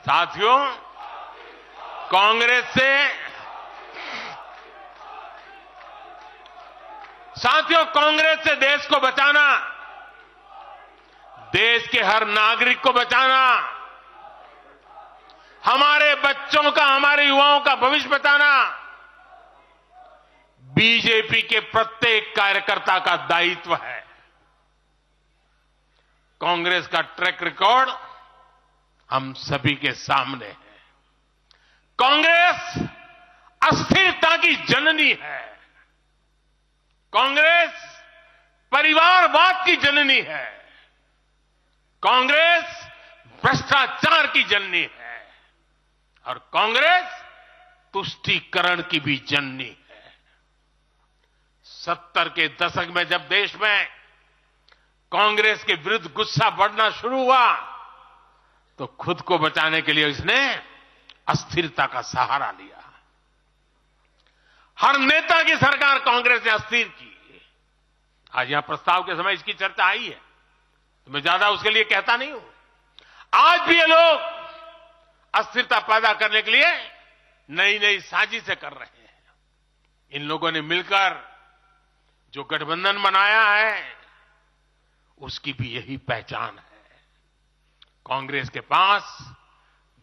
साथियों, कांग्रेस से देश को बचाना, देश के हर नागरिक को बचाना, हमारे बच्चों का, हमारे युवाओं का भविष्य बचाना बीजेपी के प्रत्येक कार्यकर्ता का दायित्व है। कांग्रेस का ट्रैक रिकॉर्ड हम सभी के सामने है। कांग्रेस अस्थिरता की जननी है। कांग्रेस परिवारवाद की जननी है। कांग्रेस भ्रष्टाचार की जननी है और कांग्रेस तुष्टीकरण की भी जननी है। 70 के दशक में जब देश में कांग्रेस के विरुद्ध गुस्सा बढ़ना शुरू हुआ तो खुद को बचाने के लिए इसने अस्थिरता का सहारा लिया। हर नेता की सरकार कांग्रेस ने अस्थिर की। आज यहां प्रस्ताव के समय इसकी चर्चा आई है तो मैं ज्यादा उसके लिए कहता नहीं हूं। आज भी ये लोग अस्थिरता पैदा करने के लिए नई नई साजिशें कर रहे हैं। इन लोगों ने मिलकर जो गठबंधन बनाया है उसकी भी यही पहचान है। कांग्रेस के पास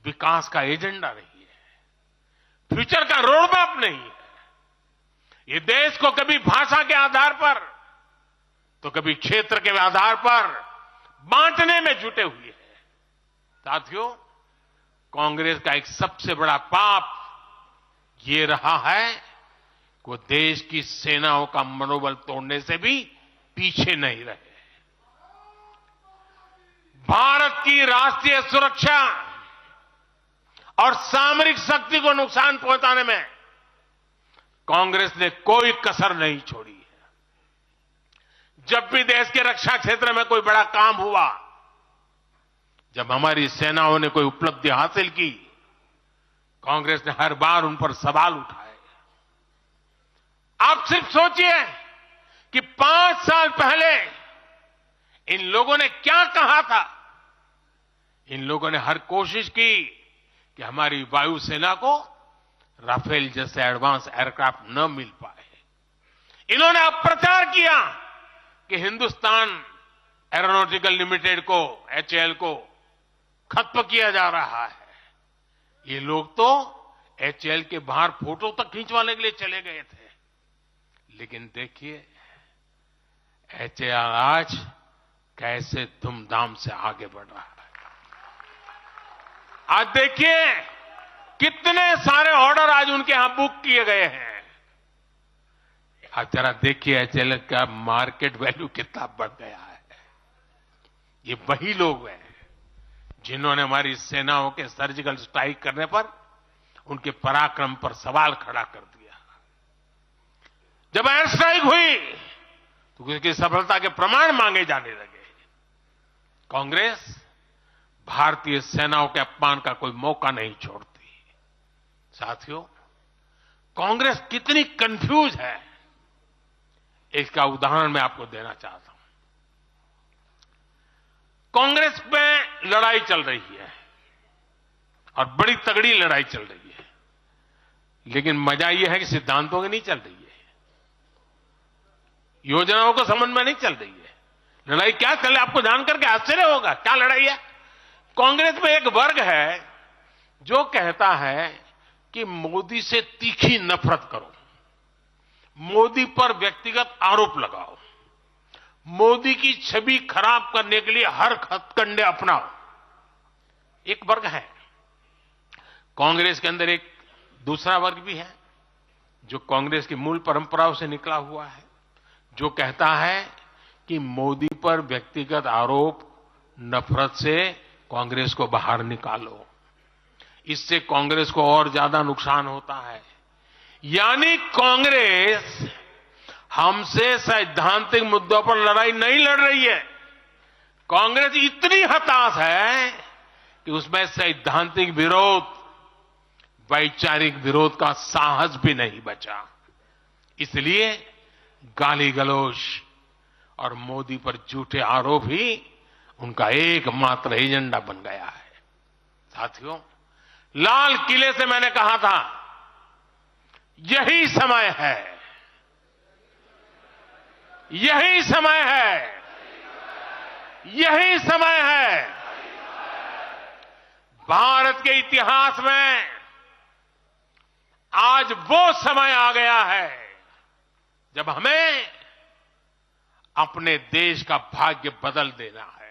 विकास का एजेंडा नहीं है, फ्यूचर का रोड मैप नहीं है। ये देश को कभी भाषा के आधार पर तो कभी क्षेत्र के आधार पर बांटने में जुटे हुए हैं। साथियों, कांग्रेस का एक सबसे बड़ा पाप ये रहा है कि वो देश की सेनाओं का मनोबल तोड़ने से भी पीछे नहीं रहे। भारत की राष्ट्रीय सुरक्षा और सामरिक शक्ति को नुकसान पहुंचाने में कांग्रेस ने कोई कसर नहीं छोड़ी है। जब भी देश के रक्षा क्षेत्र में कोई बड़ा काम हुआ, जब हमारी सेनाओं ने कोई उपलब्धि हासिल की, कांग्रेस ने हर बार उन पर सवाल उठाए। आप सिर्फ सोचिए कि 5 साल पहले इन लोगों ने क्या कहा था। इन लोगों ने हर कोशिश की कि हमारी वायुसेना को राफेल जैसे एडवांस एयरक्राफ्ट न मिल पाए। इन्होंने अप्रचार किया कि हिंदुस्तान एरोनॉटिकल लिमिटेड को, एचएएल को खत्म किया जा रहा है। ये लोग तो एचएएल के बाहर फोटो तक खींचवाने के लिए चले गए थे। लेकिन देखिए एचएएल आज कैसे धूमधाम से आगे बढ़ रहा है। आज देखिए कितने सारे ऑर्डर आज उनके यहां बुक किए गए हैं। आज जरा देखिए एचएएल का मार्केट वैल्यू कितना बढ़ गया है। ये वही लोग हैं जिन्होंने हमारी सेनाओं के सर्जिकल स्ट्राइक करने पर उनके पराक्रम पर सवाल खड़ा कर दिया। जब एयर स्ट्राइक हुई तो उसकी सफलता के प्रमाण मांगे जाने लगे। कांग्रेस भारतीय सेनाओं के अपमान का कोई मौका नहीं छोड़ती। साथियों, कांग्रेस कितनी कंफ्यूज है इसका उदाहरण मैं आपको देना चाहता हूं। कांग्रेस में लड़ाई चल रही है और बड़ी तगड़ी लड़ाई चल रही है, लेकिन मजा यह है कि सिद्धांतों की नहीं चल रही है, योजनाओं को समझ में नहीं चल रही है। लड़ाई क्या चल रही है आपको जानकर के आश्चर्य होगा। क्या लड़ाई है? कांग्रेस में एक वर्ग है जो कहता है कि मोदी से तीखी नफरत करो, मोदी पर व्यक्तिगत आरोप लगाओ, मोदी की छवि खराब करने के लिए हर हथकंडे अपनाओ। एक वर्ग है। कांग्रेस के अंदर एक दूसरा वर्ग भी है जो कांग्रेस की मूल परंपराओं से निकला हुआ है, जो कहता है कि मोदी पर व्यक्तिगत आरोप, नफरत से कांग्रेस को बाहर निकालो, इससे कांग्रेस को और ज्यादा नुकसान होता है। यानी कांग्रेस हमसे सैद्धांतिक मुद्दों पर लड़ाई नहीं लड़ रही है। कांग्रेस इतनी हताश है कि उसमें सैद्धांतिक विरोध, वैचारिक विरोध का साहस भी नहीं बचा। इसलिए गाली गलौज और मोदी पर झूठे आरोप ही उनका एकमात्र एजेंडा बन गया है। साथियों, लाल किले से मैंने कहा था, यही समय है, यही समय है, यही समय है। भारत के इतिहास में आज वो समय आ गया है जब हमें अपने देश का भाग्य बदल देना है।